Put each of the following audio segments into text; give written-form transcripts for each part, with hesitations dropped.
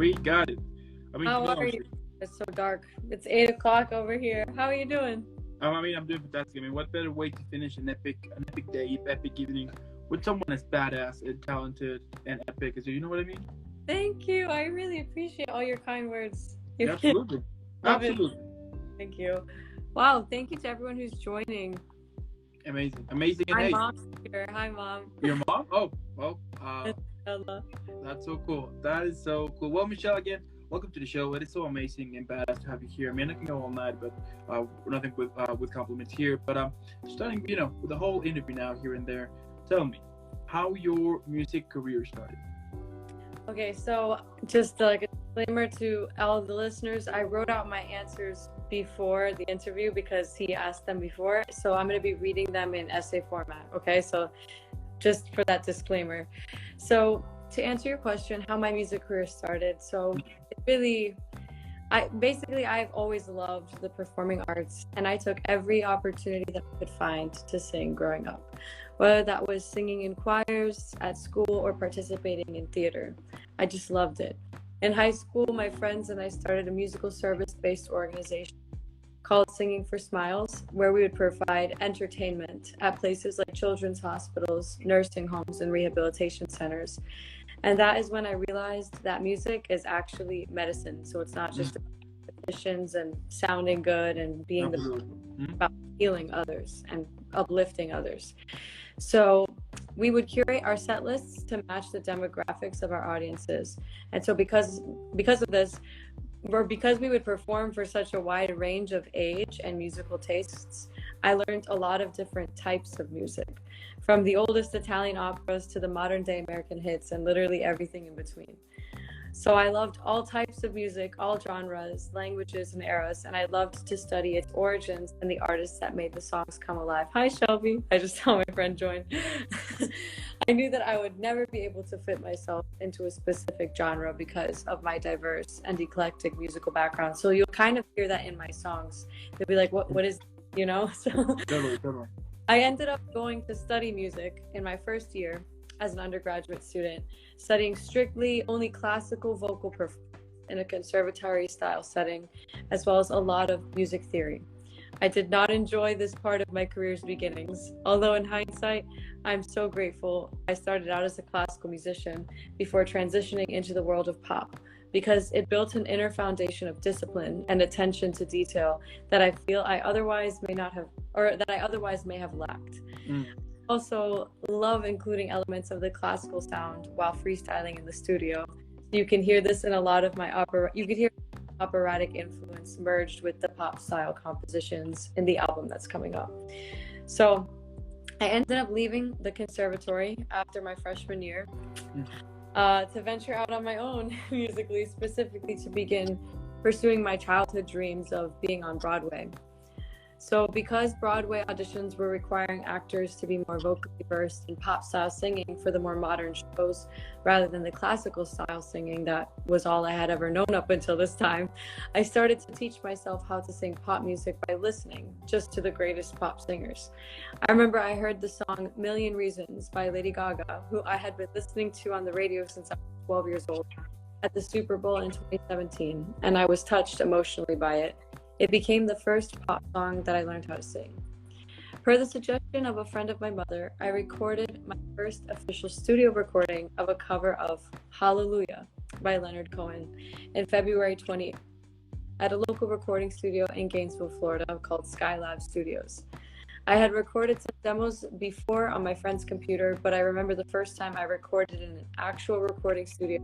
We got it. I mean, How are you? It's so dark. It's 8 o'clock over here. How are you doing? I'm doing fantastic. I mean, what better way to finish an epic day, epic evening with someone as badass and talented and epic as you? You know what I mean? Thank you. I really appreciate all your kind words. Absolutely. Love Absolutely. it. Thank you. Wow. Thank you to everyone who's joining. Amazing. And My hey, mom's here. Hi, Mom. your mom? Oh, well, Hello. that's so cool. That is so cool. Well, Michelle, again, welcome to the show. It is so amazing and badass to have you here. I mean, I can go all night, but nothing with compliments here. But starting, with the whole interview now here and there. Tell me how your music career started. Okay, so just like a disclaimer to all the listeners, I wrote out my answers before the interview because he asked them before. So I'm going to be reading them in essay format. Okay, so just for that disclaimer. So to answer your question, how my music career started. So I've always loved the performing arts, and I took every opportunity that I could find to sing growing up, whether that was singing in choirs at school or participating in theater. I just loved it. In high school, my friends and I started a musical service-based organization called Singing for Smiles, where we would provide entertainment at places like children's hospitals, nursing homes, and rehabilitation centers. And that is when I realized that music is actually medicine. So it's not just about musicians and sounding good and being about healing others and uplifting others. So we would curate our set lists to match the demographics of our audiences. And so because of this, or because we would perform for such a wide range of age and musical tastes, I learned a lot of different types of music, from the oldest Italian operas to the modern day American hits and literally everything in between. So I loved all types of music, all genres, languages, and eras, and I loved to study its origins and the artists that made the songs come alive. Hi, Shelby. I just saw my friend join. I knew that I would never be able to fit myself into a specific genre because of my diverse and eclectic musical background. So you'll kind of hear that in my songs. They'll be like, what is, So Totally. I ended up going to study music in my first year as an undergraduate student, studying strictly only classical vocal performance in a conservatory style setting, as well as a lot of music theory. I did not enjoy this part of my career's beginnings, although in hindsight, I'm so grateful I started out as a classical musician before transitioning into the world of pop, because it built an inner foundation of discipline and attention to detail that I feel I otherwise may have lacked. Also love including elements of the classical sound while freestyling in the studio. You can hear this in a lot of my operatic influence merged with the pop style compositions in the album that's coming up. So I ended up leaving the conservatory after my freshman year to venture out on my own musically, specifically to begin pursuing my childhood dreams of being on Broadway. So because Broadway auditions were requiring actors to be more vocally versed in pop style singing for the more modern shows rather than the classical style singing that was all I had ever known up until this time, I started to teach myself how to sing pop music by listening just to the greatest pop singers. I remember I heard the song Million Reasons by Lady Gaga, who I had been listening to on the radio since I was 12 years old, at the Super Bowl in 2017, and I was touched emotionally by it. It became the first pop song that I learned how to sing. Per the suggestion of a friend of my mother, I recorded my first official studio recording of a cover of Hallelujah by Leonard Cohen in February 20 at a local recording studio in Gainesville, Florida called Skylab Studios. I had recorded some demos before on my friend's computer, but I remember the first time I recorded in an actual recording studio,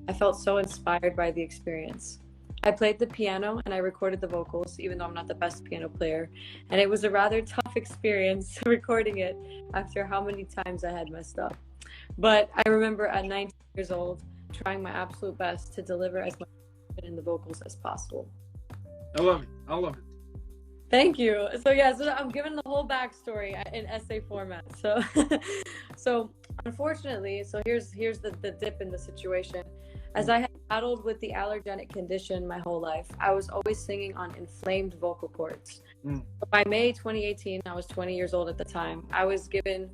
I felt so inspired by the experience. I played the piano and I recorded the vocals, even though I'm not the best piano player. And it was a rather tough experience recording it after how many times I had messed up. But I remember at 19 years old, trying my absolute best to deliver as much in the vocals as possible. I love it. Thank you. So I'm giving the whole backstory in essay format. So unfortunately, here's the dip in the situation. As I had battled with the allergenic condition my whole life, I was always singing on inflamed vocal cords. By May 2018, I was 20 years old at the time, I was given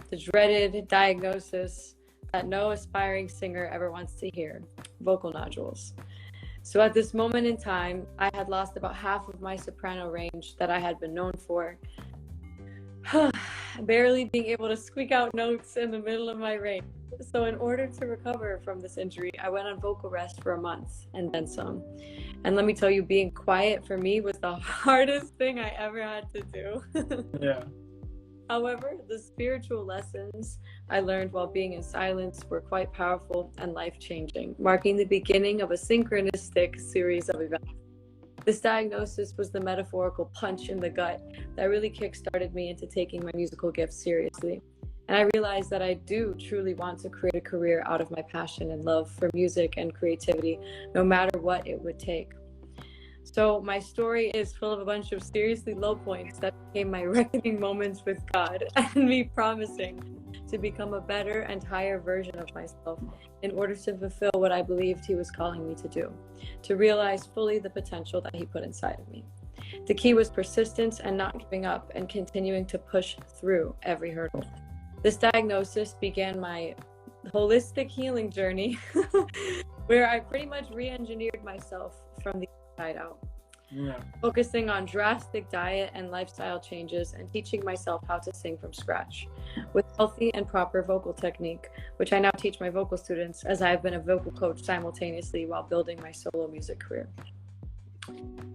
the dreaded diagnosis that no aspiring singer ever wants to hear: vocal nodules. So at this moment in time, I had lost about half of my soprano range that I had been known for, barely being able to squeak out notes in the middle of my range. So in order to recover from this injury, I went on vocal rest for a month and then some. And let me tell you, being quiet for me was the hardest thing I ever had to do. Yeah. However, the spiritual lessons I learned while being in silence were quite powerful and life-changing, marking the beginning of a synchronistic series of events. This diagnosis was the metaphorical punch in the gut that really kick-started me into taking my musical gifts seriously. And I realized that I do truly want to create a career out of my passion and love for music and creativity, no matter what it would take. So my story is full of a bunch of seriously low points that became my reckoning moments with God and me promising to become a better and higher version of myself in order to fulfill what I believed He was calling me to do, to realize fully the potential that He put inside of me. The key was persistence and not giving up and continuing to push through every hurdle. This diagnosis began my holistic healing journey where I pretty much re-engineered myself from the inside out. Yeah. Focusing on drastic diet and lifestyle changes and teaching myself how to sing from scratch with healthy and proper vocal technique, which I now teach my vocal students as I have been a vocal coach simultaneously while building my solo music career.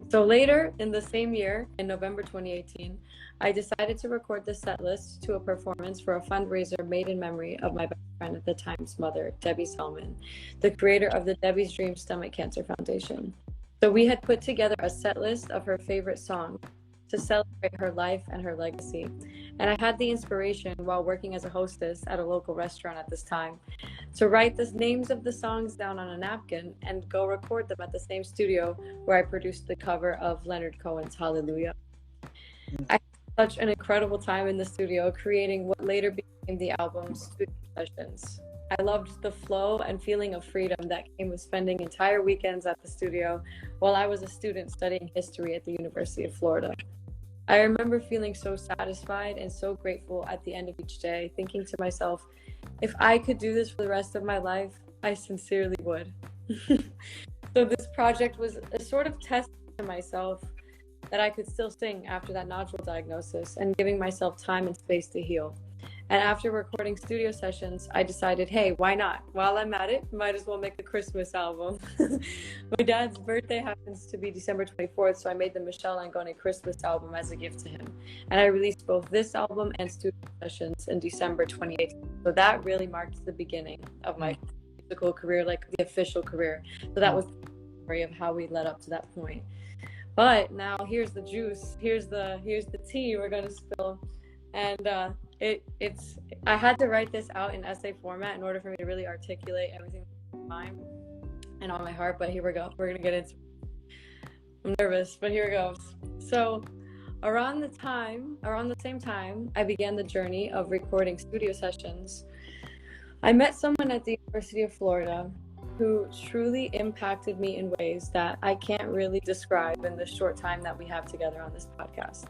So later in the same year, in November 2018, I decided to record the set list to a performance for a fundraiser made in memory of my best friend at the time's mother, Debbie Selman, the creator of the Debbie's Dream Stomach Cancer Foundation. So we had put together a set list of her favorite songs to celebrate her life and her legacy. And I had the inspiration while working as a hostess at a local restaurant at this time to write the names of the songs down on a napkin and go record them at the same studio where I produced the cover of Leonard Cohen's Hallelujah. I had such an incredible time in the studio creating what later became the album's studio sessions. I loved the flow and feeling of freedom that came with spending entire weekends at the studio while I was a student studying history at the University of Florida. I remember feeling so satisfied and so grateful at the end of each day, thinking to myself, if I could do this for the rest of my life, I sincerely would. So this project was a sort of test to myself that I could still sing after that nodule diagnosis and giving myself time and space to heal. And after recording studio sessions, I decided, hey, why not? While I'm at it, might as well make a Christmas album. My dad's birthday happens to be December 24th, so I made the Michelle.Langone Christmas album as a gift to him. And I released both this album and studio sessions in December 2018. So that really marked the beginning of my musical career, like the official career. So that was the story of how we led up to that point. But now here's the juice, here's the tea we're gonna spill. And I had to write this out in essay format in order for me to really articulate everything in my mind and on my heart. But here we go. We're gonna get into it. I'm nervous, but here it goes. So around the same time I began the journey of recording studio sessions, I met someone at the University of Florida who truly impacted me in ways that I can't really describe in the short time that we have together on this podcast.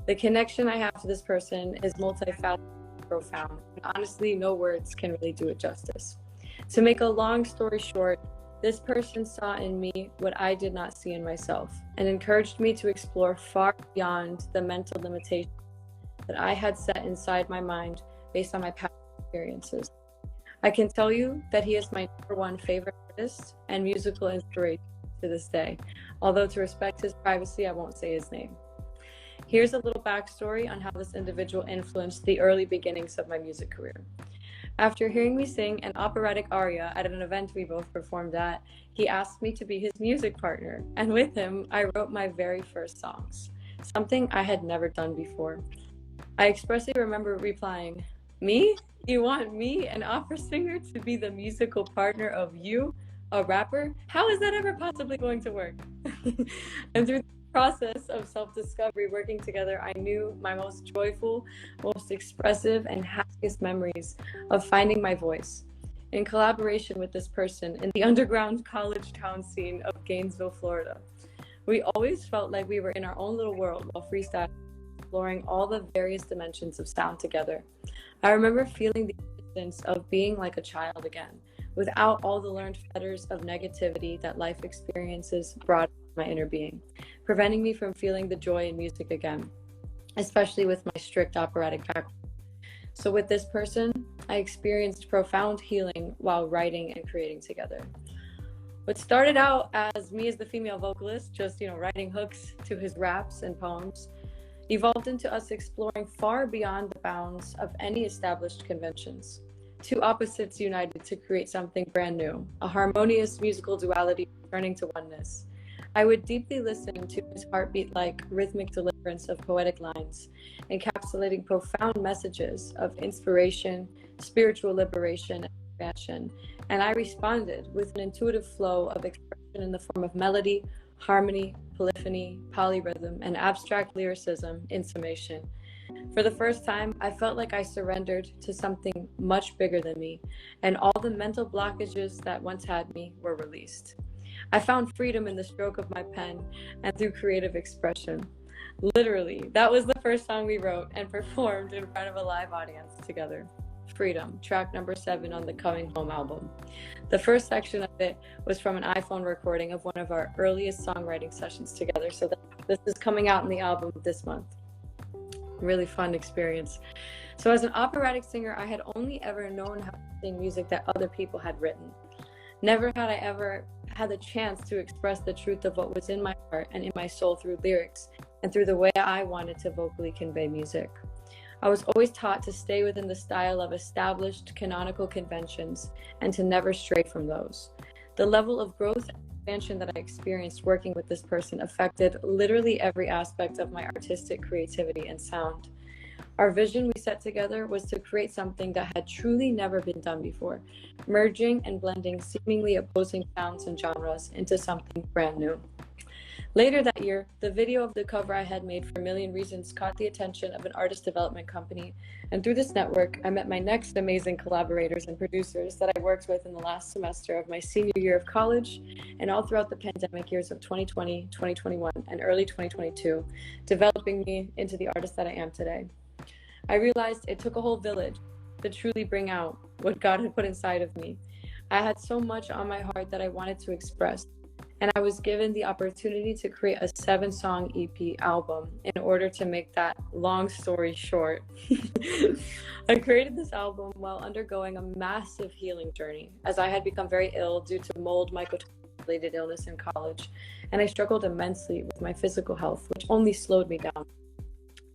The connection I have to this person is multifaceted and profound, and honestly, no words can really do it justice. To make a long story short, this person saw in me what I did not see in myself and encouraged me to explore far beyond the mental limitations that I had set inside my mind based on my past experiences. I can tell you that he is my #1 favorite artist and musical inspiration to this day, although to respect his privacy, I won't say his name. Here's a little backstory on how this individual influenced the early beginnings of my music career. After hearing me sing an operatic aria at an event we both performed at, he asked me to be his music partner, and with him, I wrote my very first songs, something I had never done before. I expressly remember replying, "Me? You want me, an opera singer, to be the musical partner of you, a rapper? How is that ever possibly going to work?" And through the process of self-discovery working together, I knew my most joyful, most expressive, and happiest memories of finding my voice in collaboration with this person in the underground college town scene of Gainesville, Florida. We always felt like we were in our own little world while freestyling, exploring all the various dimensions of sound together. I remember feeling the existence of being like a child again, without all the learned fetters of negativity that life experiences brought into my inner being, preventing me from feeling the joy in music again, especially with my strict operatic background. So with this person, I experienced profound healing while writing and creating together. What started out as me as the female vocalist, just, writing hooks to his raps and poems, evolved into us exploring far beyond the bounds of any established conventions. Two opposites united to create something brand new, a harmonious musical duality turning to oneness. I would deeply listen to his heartbeat-like rhythmic deliverance of poetic lines, encapsulating profound messages of inspiration, spiritual liberation, and expansion, and I responded with an intuitive flow of expression in the form of melody, harmony, polyphony, polyrhythm, and abstract lyricism in summation. For the first time, I felt like I surrendered to something much bigger than me, and all the mental blockages that once had me were released. I found freedom in the stroke of my pen and through creative expression. Literally, that was the first song we wrote and performed in front of a live audience together. Freedom, track number 7 on the Coming Home album. The first section of it was from an iPhone recording of one of our earliest songwriting sessions together, so this is coming out in the album this month. Really fun experience. So as an operatic singer, I had only ever known how to sing music that other people had written. Never had I ever had the chance to express the truth of what was in my heart and in my soul through lyrics and through the way I wanted to vocally convey music. I was always taught to stay within the style of established canonical conventions and to never stray from those. The level of growth and expansion that I experienced working with this person affected literally every aspect of my artistic creativity and sound. Our vision we set together was to create something that had truly never been done before, merging and blending seemingly opposing sounds and genres into something brand new. Later that year, the video of the cover I had made for A Million Reasons caught the attention of an artist development company, and through this network, I met my next amazing collaborators and producers that I worked with in the last semester of my senior year of college and all throughout the pandemic years of 2020, 2021, and early 2022, developing me into the artist that I am today. I realized it took a whole village to truly bring out what God had put inside of me. I had so much on my heart that I wanted to express, and I was given the opportunity to create a 7-song EP album in order to make that long story short. I created this album while undergoing a massive healing journey, as I had become very ill due to mold mycotoxin-related illness in college, and I struggled immensely with my physical health, which only slowed me down.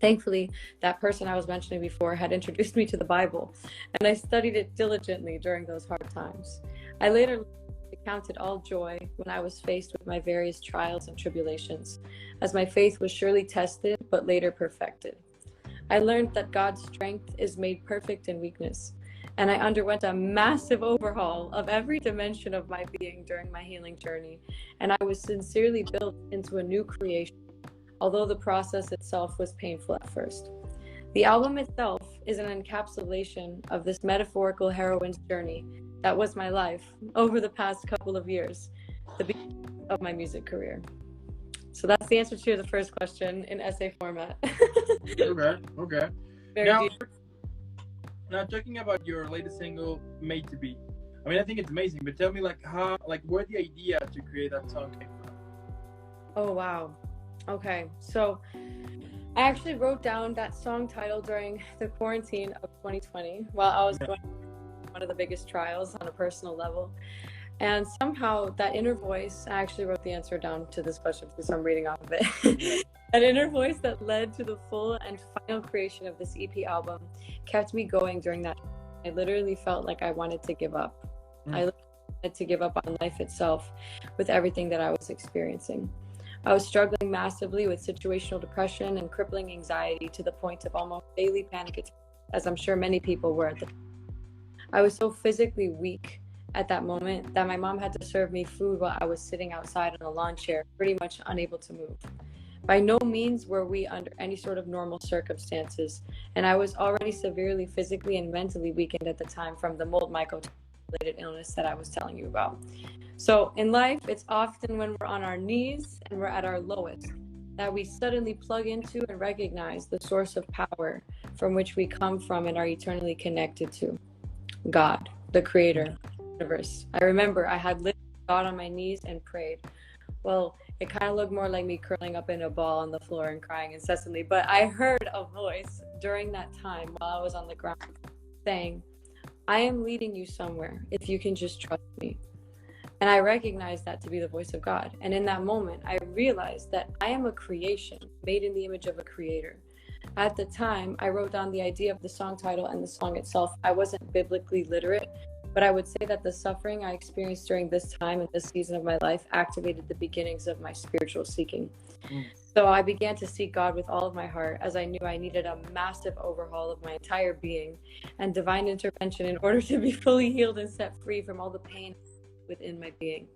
Thankfully, that person I was mentioning before had introduced me to the Bible, and I studied it diligently during those hard times. I later counted all joy when I was faced with my various trials and tribulations, as my faith was surely tested but later perfected. I learned that God's strength is made perfect in weakness, and I underwent a massive overhaul of every dimension of my being during my healing journey, and I was sincerely built into a new creation, although the process itself was painful at first. The album itself is an encapsulation of this metaphorical heroine's journey that was my life over the past couple of years, the beginning of my music career. So that's the answer to the first question in essay format. Okay. Very Now, deep. now talking about your latest single, Made to Be. I mean, I think it's amazing, but tell me where the idea to create that song came from. Oh, wow. Okay, so I actually wrote down that song title during the quarantine of 2020 while I was going through one of the biggest trials on a personal level. And somehow that inner voice, I actually wrote the answer down to this question because I'm reading off of it. That inner voice that led to the full and final creation of this EP album kept me going during that. I literally felt like I wanted to give up. I wanted to give up on life itself with everything that I was experiencing. I was struggling massively with situational depression and crippling anxiety to the point of almost daily panic attacks, as I'm sure many people were at the time. I was so physically weak at that moment that my mom had to serve me food while I was sitting outside on a lawn chair, pretty much unable to move. By no means were we under any sort of normal circumstances, and I was already severely physically and mentally weakened at the time from the mold mycotoxin-related illness that I was telling you about. So in life, it's often when we're on our knees and we're at our lowest that we suddenly plug into and recognize the source of power from which we come from and are eternally connected to. God, the Creator, universe. I remember I had literally got on my knees and prayed. Well, it kind of looked more like me curling up in a ball on the floor and crying incessantly, but I heard a voice during that time while I was on the ground saying, I am leading you somewhere if you can just trust me. And I recognized that to be the voice of God. And in that moment, I realized that I am a creation made in the image of a creator. At the time, I wrote down the idea of the song title and the song itself. I wasn't biblically literate, but I would say that the suffering I experienced during this time and this season of my life activated the beginnings of my spiritual seeking. So I began to seek God with all of my heart, as I knew I needed a massive overhaul of my entire being and divine intervention in order to be fully healed and set free from all the pain within my being.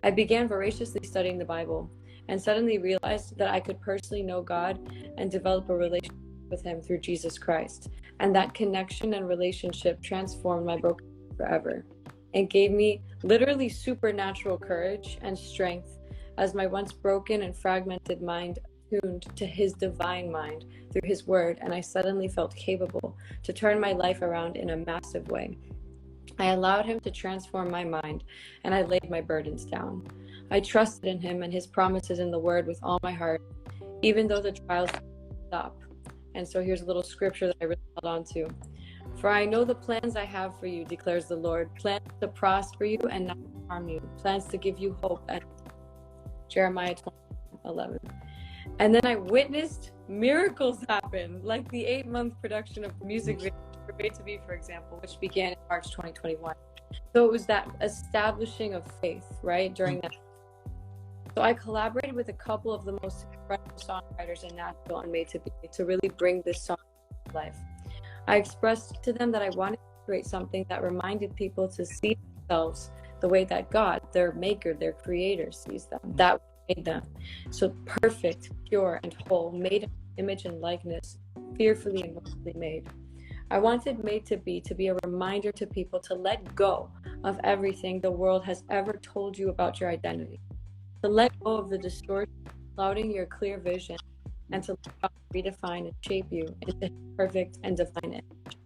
I began voraciously studying the Bible and suddenly realized that I could personally know God and develop a relationship with him through Jesus Christ. And that connection and relationship transformed my broken forever and gave me literally supernatural courage and strength as my once broken and fragmented mind tuned to his divine mind through his word, and I suddenly felt capable to turn my life around in a massive way. I allowed him to transform my mind, and I laid my burdens down. I trusted in him and his promises in the word with all my heart, even though the trials didn't stop. And so here's a little scripture that I really held on to. For I know the plans I have for you, declares the Lord, plans to prosper you and not to harm you, plans to give you hope. And Jeremiah 20:11. And then I witnessed miracles happen, like the 8-month production of the music video for Made to Be, for example, which began in March 2021. So it was that establishing of faith, right, during that. So I collaborated with a couple of the most incredible songwriters in Nashville on Made to Be to really bring this song to life. I expressed to them that I wanted to create something that reminded people to see themselves the way that God, their maker, their creator, sees them. That made them so perfect, pure, and whole, made in image and likeness, fearfully and wonderfully made. I wanted Made to be a reminder to people to let go of everything the world has ever told you about your identity, to let go of the distortion, clouding your clear vision, and to let God redefine and shape you into perfect and divine image.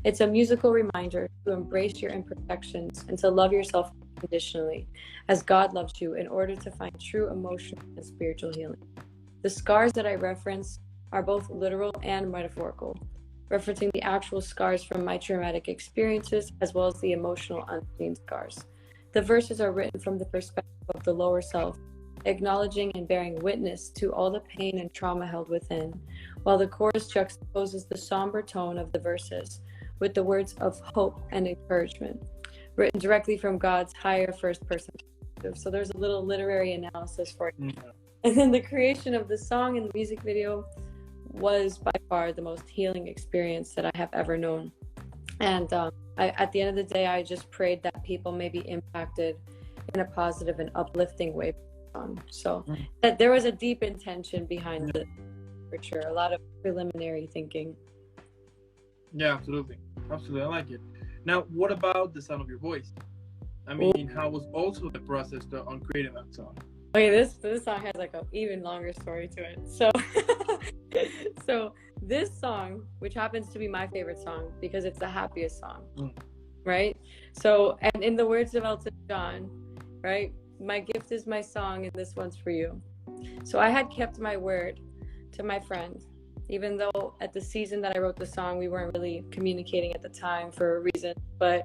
It's a musical reminder to embrace your imperfections and to love yourself unconditionally as God loves you in order to find true emotional and spiritual healing. The scars that I reference are both literal and metaphorical, referencing the actual scars from my traumatic experiences as well as the emotional unseen scars. The verses are written from the perspective of the lower self, acknowledging and bearing witness to all the pain and trauma held within, while the chorus juxtaposes the somber tone of the verses with the words of hope and encouragement, written directly from God's higher first-person perspective. So there's a little literary analysis for it. And then the creation of the song and the music video was by far the most healing experience that I have ever known. And at the end of the day, I just prayed that people may be impacted in a positive and uplifting way. So that there was a deep intention behind it, for sure. A lot of preliminary thinking. Yeah, absolutely. Absolutely. I like it. Now, what about the sound of your voice? I mean, how was also the process on creating that song? Okay, this song has like an even longer story to it. So, so this song, which happens to be my favorite song because it's the happiest song, right? So, and in the words of Elton John, right? My gift is my song, and this one's for you. So I had kept my word to my friend, even though at the season that I wrote the song, we weren't really communicating at the time for a reason. But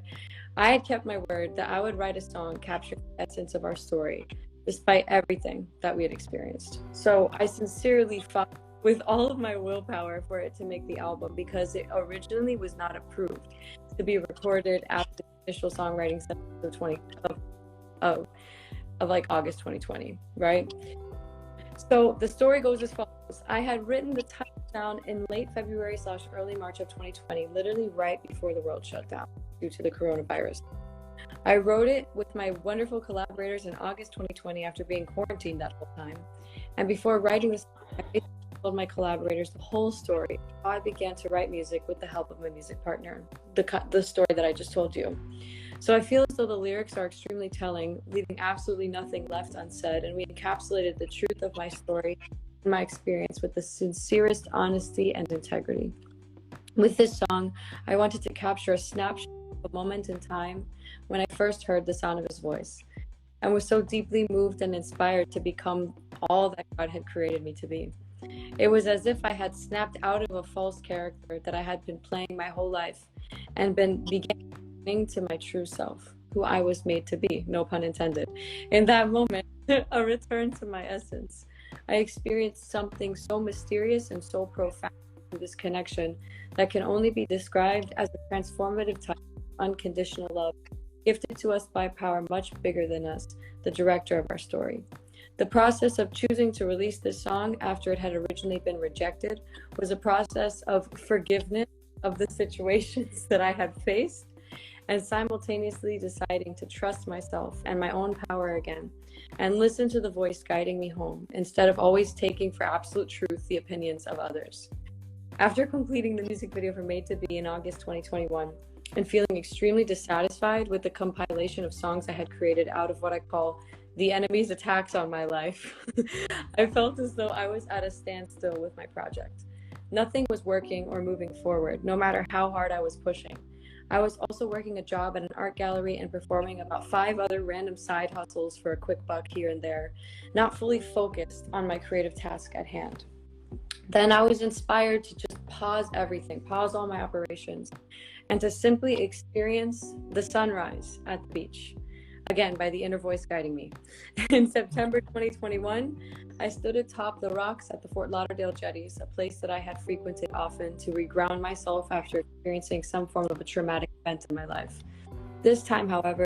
I had kept my word that I would write a song capturing the essence of our story, despite everything that we had experienced. So I sincerely fought with all of my willpower for it to make the album, because it originally was not approved to be recorded after the initial songwriting session of like August 2020, right? So the story goes as follows. I had written the title down in late February / early March of 2020, literally right before the world shut down due to the coronavirus. I wrote it with my wonderful collaborators in August 2020 after being quarantined that whole time. And before writing this, I told my collaborators the whole story, how I began to write music with the help of my music partner, the story that I just told you. So I feel as though the lyrics are extremely telling, leaving absolutely nothing left unsaid, and we encapsulated the truth of my story and my experience with the sincerest honesty and integrity. With this song, I wanted to capture a snapshot a moment in time when I first heard the sound of his voice, and was so deeply moved and inspired to become all that God had created me to be. It was as if I had snapped out of a false character that I had been playing my whole life and beginning to my true self, who I was made to be, no pun intended. In that moment, a return to my essence. I experienced something so mysterious and so profound in this connection that can only be described as a transformative type of unconditional love gifted to us by power much bigger than us, the director of our story. The process of choosing to release this song after it had originally been rejected was a process of forgiveness of the situations that I had faced, and simultaneously deciding to trust myself and my own power again and listen to the voice guiding me home instead of always taking for absolute truth the opinions of others. After completing the music video for Made to Be in August 2021 and feeling extremely dissatisfied with the compilation of songs I had created out of what I call the enemy's attacks on my life, I felt as though I was at a standstill with my project. Nothing was working or moving forward, no matter how hard I was pushing. I was also working a job at an art gallery and performing about 5 other random side hustles for a quick buck here and there, not fully focused on my creative task at hand. Then I was inspired to just pause everything, pause all my operations, and to simply experience the sunrise at the beach, again by the inner voice guiding me. In September 2021, I stood atop the rocks at the Fort Lauderdale jetties, a place that I had frequented often to reground myself after experiencing some form of a traumatic event in my life. This time, however,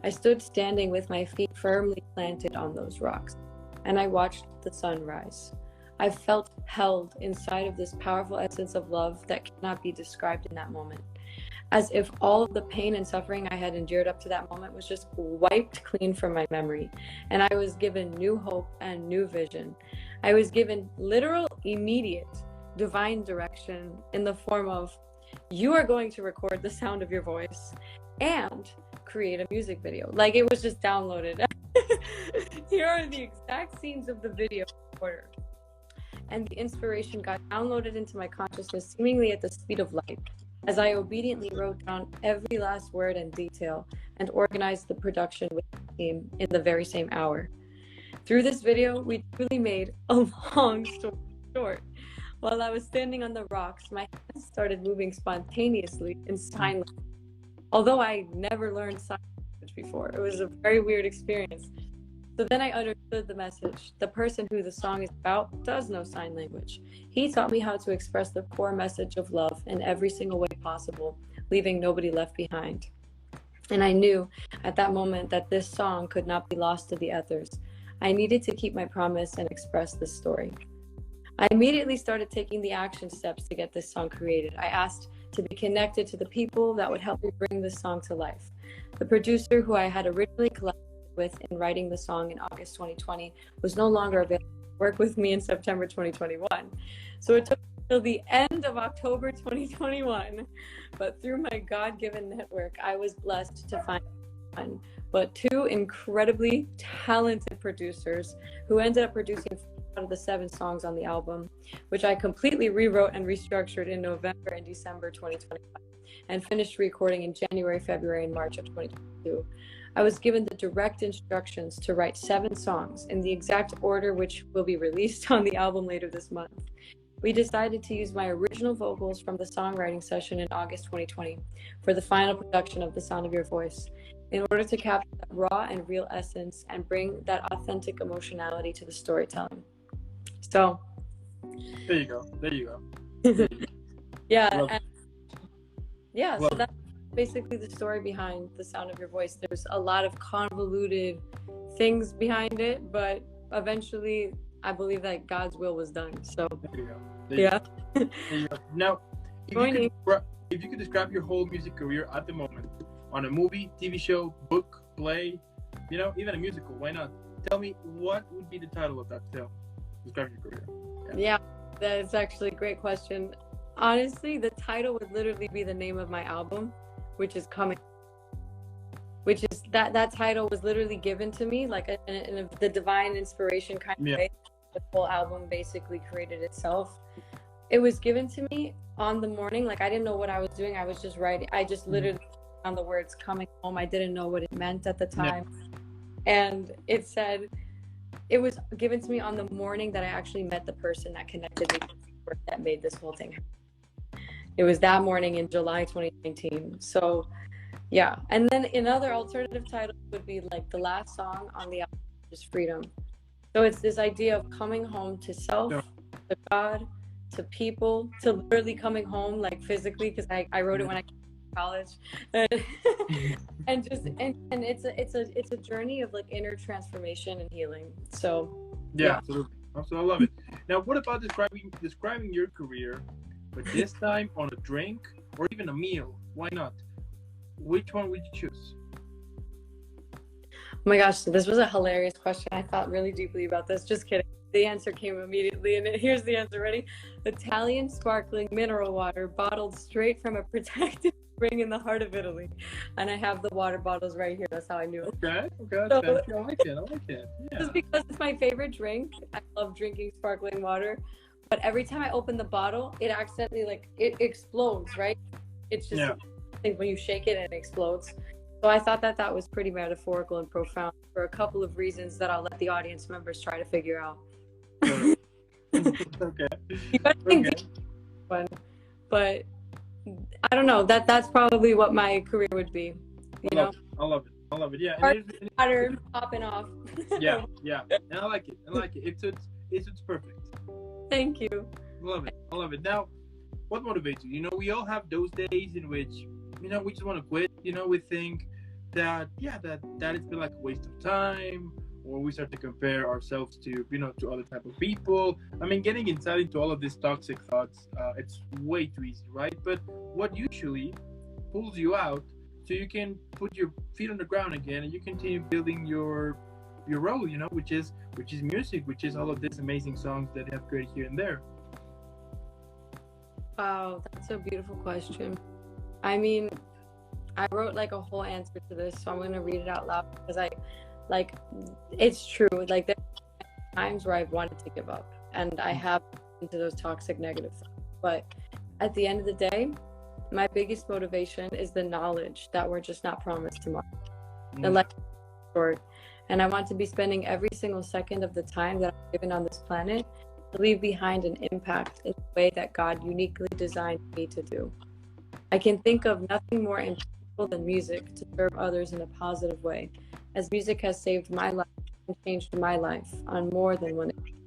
I stood standing with my feet firmly planted on those rocks, and I watched the sun rise. I felt held inside of this powerful essence of love that cannot be described in that moment, as if all of the pain and suffering I had endured up to that moment was just wiped clean from my memory, and I was given new hope and new vision. I was given literal, immediate, divine direction in the form of, you are going to record the sound of your voice and create a music video. Like, it was just downloaded. Here are the exact scenes of the video ordered. And the inspiration got downloaded into my consciousness seemingly at the speed of light, as I obediently wrote down every last word and detail and organized the production with the team in the very same hour. Through this video, we truly made a long story short. While I was standing on the rocks, my hands started moving spontaneously in sign language. Although I never learned sign language before, it was a very weird experience. So then I understood the message. The person who the song is about does know sign language. He taught me how to express the core message of love in every single way possible, leaving nobody left behind. And I knew at that moment that this song could not be lost to the ethers. I needed to keep my promise and express this story. I immediately started taking the action steps to get this song created. I asked to be connected to the people that would help me bring this song to life. The producer who I had originally collaborated with in writing the song in August 2020 was no longer available to work with me in September 2021. So it took until the end of October 2021, but through my God-given network, I was blessed to find one, but 2 incredibly talented producers who ended up producing 4 out of the 7 songs on the album, which I completely rewrote and restructured in November and December 2021 and finished recording in January, February, and March of 2022. I was given the direct instructions to write 7 songs in the exact order which will be released on the album later this month. We decided to use my original vocals from the songwriting session in August 2020 for the final production of The Sound of Your Voice, in order to capture that raw and real essence and bring that authentic emotionality to the storytelling. So there you go. Yeah, Love. and yeah, so that's basically the story behind The Sound of Your Voice. There's a lot of convoluted things behind it, but eventually I believe that God's will was done. So there you go. There you go. Now, if you could describe your whole music career at the moment on a movie, TV show, book, play, even a musical, why not? Tell me, what would be the title of that film? Describe your career. Yeah, that's actually a great question. Honestly, the title would literally be the name of my album, which is Coming. Which is that title was literally given to me like in the divine inspiration kind of way. The whole album basically created itself. It was given to me on the morning, like I didn't know what I was doing. I was just writing. I just literally on the words coming home. I didn't know what it meant at the time. Yeah. And it said, it was given to me on the morning that I actually met the person that connected me to the work that made this whole thing happen. It was that morning in July 2019. So yeah. And then another alternative title would be like the last song on the album is Freedom. So it's this idea of coming home to self, Yeah. to God, to people, to literally coming home like physically, because I wrote it when I came to college. And just and it's a journey of like inner transformation and healing. So yeah, absolutely. Absolutely, I love it. Now, what about describing your career, but this time on a drink or even a meal? Why not? Which one would you choose? Oh my gosh, this was a hilarious question. I thought really deeply about this. Just kidding. The answer came immediately, and here's the answer. Ready? Italian sparkling mineral water bottled straight from a protected spring in the heart of Italy. And I have the water bottles right here. That's how I knew it. Okay, So, I like it. Yeah. just because it's my favorite drink. I love drinking sparkling water. But every time I open the bottle, it accidentally, like, it explodes, right? It's just when you shake it and it explodes. So I thought that was pretty metaphorical and profound for a couple of reasons that I'll let the audience members try to figure out. Okay. You gotta think deep one, but I don't know. That's probably what my career would be. You know, I love it. Yeah. Water popping off. Yeah. And I like it. It's perfect. Thank you. I love it. Now, what motivates you? You know, we all have those days in which, you know, we just want to quit. You know, we think that it's been like a waste of time, or we start to compare ourselves to, you know, to other type of people. I mean, getting inside into all of these toxic thoughts, it's way too easy, right? But what usually pulls you out so you can put your feet on the ground again and you continue building your role, you know, which is music, which is all of these amazing songs that you have created here and there. Wow, that's a beautiful question. I mean, I wrote like a whole answer to this, so I'm going to read it out loud because it's true. Like, there are times where I've wanted to give up and I have into those toxic negative thoughts. But at the end of the day, my biggest motivation is the knowledge that we're just not promised tomorrow. The life is short, and I want to be spending every single second of the time that I'm given on this planet to leave behind an impact in the way that God uniquely designed me to do. I can think of nothing more impactful than music to serve others in a positive way, as music has saved my life and changed my life on more than one occasion.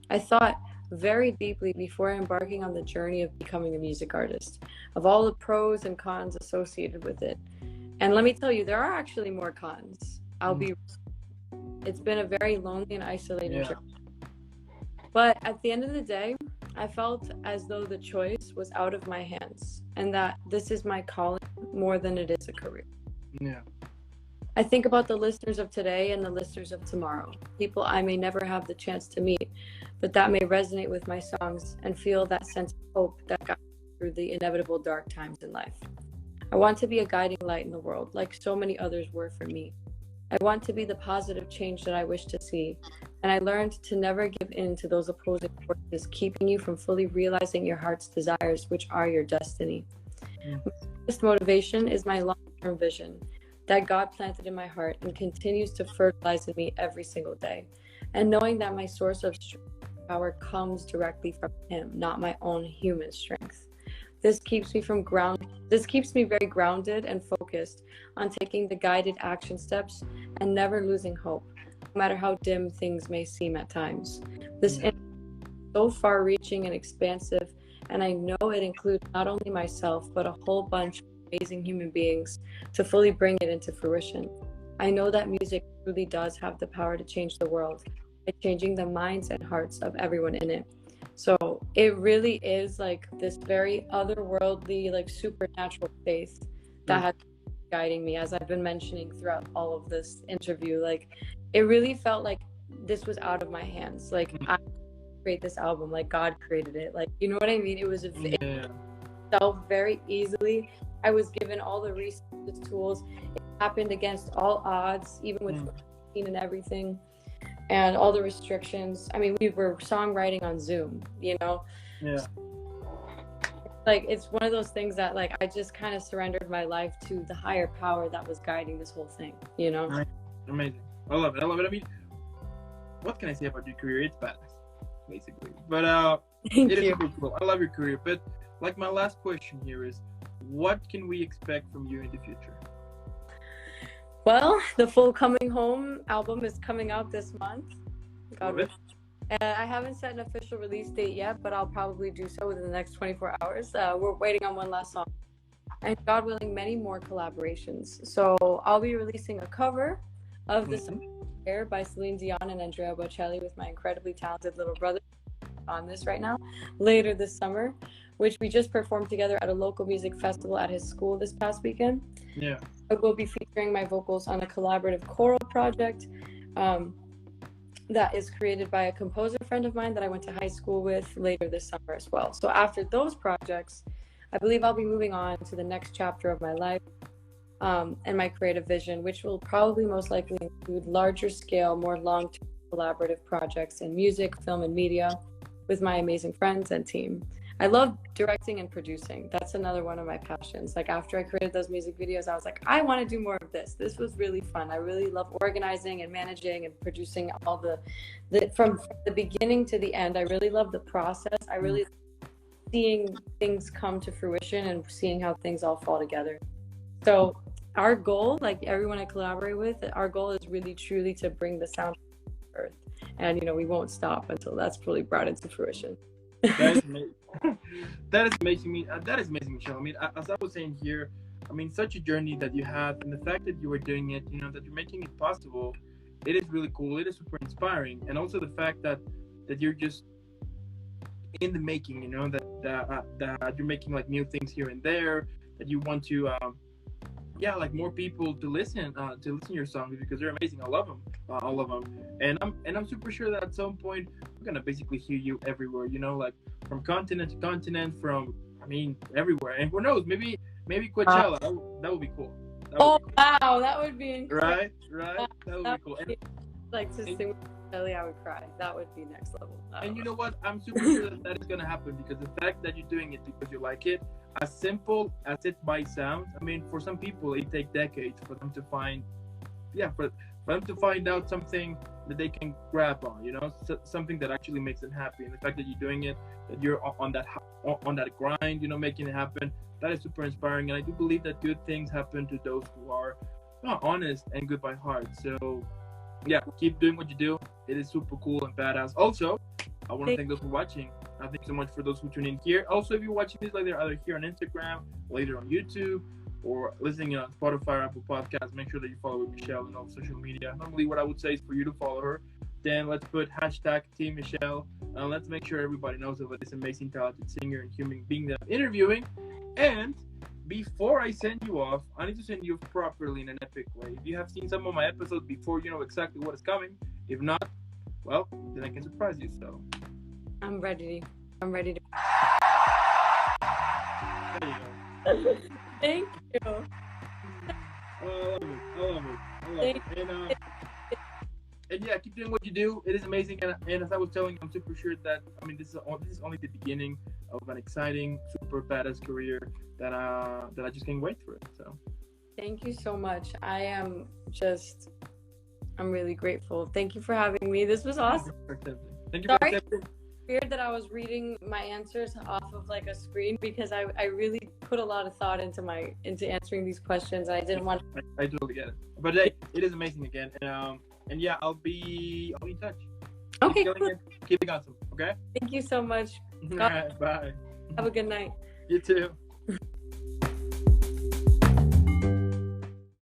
I thought very deeply before embarking on the journey of becoming a music artist, of all the pros and cons associated with it. And let me tell you, there are actually more cons. It's been a very lonely and isolating journey. But at the end of the day, I felt as though the choice was out of my hands and that this is my calling more than it is a career. Yeah. I think about the listeners of today and the listeners of tomorrow, people I may never have the chance to meet, but that may resonate with my songs and feel that sense of hope that got me through the inevitable dark times in life. I want to be a guiding light in the world, like so many others were for me. I want to be the positive change that I wish to see, and I learned to never give in to those opposing forces keeping you from fully realizing your heart's desires, which are your destiny. My biggest motivation is my long-term vision that God planted in my heart and continues to fertilize in me every single day, and knowing that my source of strength and power comes directly from Him, not my own human strength. This keeps me very grounded and focused on taking the guided action steps and never losing hope, no matter how dim things may seem at times. This is so far-reaching and expansive, and I know it includes not only myself, but a whole bunch of amazing human beings to fully bring it into fruition. I know that music truly does have the power to change the world by changing the minds and hearts of everyone in it. So it really is like this very otherworldly, like supernatural faith that has been guiding me, as I've been mentioning throughout all of this interview. Like, it really felt like this was out of my hands. Like, I create this album, like God created it. Like, you know what I mean? It was itself very easily. I was given all the resources, tools. It happened against all odds, even with and everything. And all the restrictions. I mean, we were songwriting on Zoom, you know? Yeah. like it's one of those things that like I just kind of surrendered my life to the higher power that was guiding this whole thing, you know. Right. Amazing. I love it. I love it. I mean, what can I say about your career? It's badass, basically. But Thank it is you. super cool. I love your career. But like my last question here is, what can we expect from you in the future? Well, the full Coming Home album is coming out this month. God willing. I haven't set an official release date yet, but I'll probably do so within the next 24 hours. We're waiting on one last song. And God willing, many more collaborations. So I'll be releasing a cover of the song Air by Celine Dion and Andrea Bocelli with my incredibly talented little brother on this right now, later this summer, which we just performed together at a local music festival at his school this past weekend. Yeah. I will be featuring my vocals on a collaborative choral project that is created by a composer friend of mine that I went to high school with later this summer as well. So after those projects, I believe I'll be moving on to the next chapter of my life and my creative vision, which will probably most likely include larger scale, more long-term collaborative projects in music, film, and media with my amazing friends and team. I love directing and producing. That's another one of my passions. Like after I created those music videos, I was like, I want to do more of this. This was really fun. I really love organizing and managing and producing all the from the beginning to the end. I really love the process. I really seeing things come to fruition and seeing how things all fall together. So our goal, like everyone I collaborate with, our goal is really truly to bring the sound to earth. And you know, we won't stop until that's fully brought into fruition. That is amazing. That is amazing. That is amazing, Michelle. I mean, as I was saying here, I mean, such a journey that you have, and the fact that you were doing it, you know, that you're making it possible, it is really cool. It is super inspiring, and also the fact that you're just in the making, you know, that you're making like new things here and there, that you want to, like more people to listen to your songs because they're amazing. I love them, all of them, and I'm super sure that at some point we're gonna basically hear you everywhere, you know, like from continent to continent, from everywhere, and who knows, maybe Coachella. That would be cool. Wow, that would be incredible. Right, that would be cool. And, like to sing with Kelly, I would cry. That would be next level. And you know what? I'm super sure that is gonna happen because the fact that you're doing it because you like it, as simple as it might sound, I mean, for some people it takes decades for them to find, for them to find out something that they can grab on, you know, something that actually makes them happy. And the fact that you're doing it, that you're on that grind, you know, making it happen, that is super inspiring. And I do believe that good things happen to those who are honest and good by heart. So keep doing what you do. It is super cool and badass. Also, I want to thank those for watching. Thank you so much for those who tune in here. Also, if you're watching this later, either here on Instagram, later on YouTube, or listening on Spotify or Apple Podcasts, make sure that you follow Michelle on all social media. Normally, what I would say is for you to follow her. Then let's put hashtag Team Michelle. Let's make sure everybody knows about this amazing, talented singer and human being that I'm interviewing. And before I send you off, I need to send you off properly in an epic way. If you have seen some of my episodes before, you know exactly what is coming. If not, well, then I can surprise you. So I'm ready. There you go. Thank you. I love it. And keep doing what you do. It is amazing. And as I was telling you, I'm super sure that this is only the beginning of an exciting, super badass career that I just can't wait for it. So thank you so much. I'm really grateful. Thank you for having me. This was awesome. Thank you for accepting. Weird that I was reading my answers off of like a screen because I really put a lot of thought into answering these questions. I didn't want to... I totally get it. But it is amazing again. And I'll be in touch. Okay, cool. Keep it awesome. Okay. Thank you so much. All right, bye. Have a good night. You too.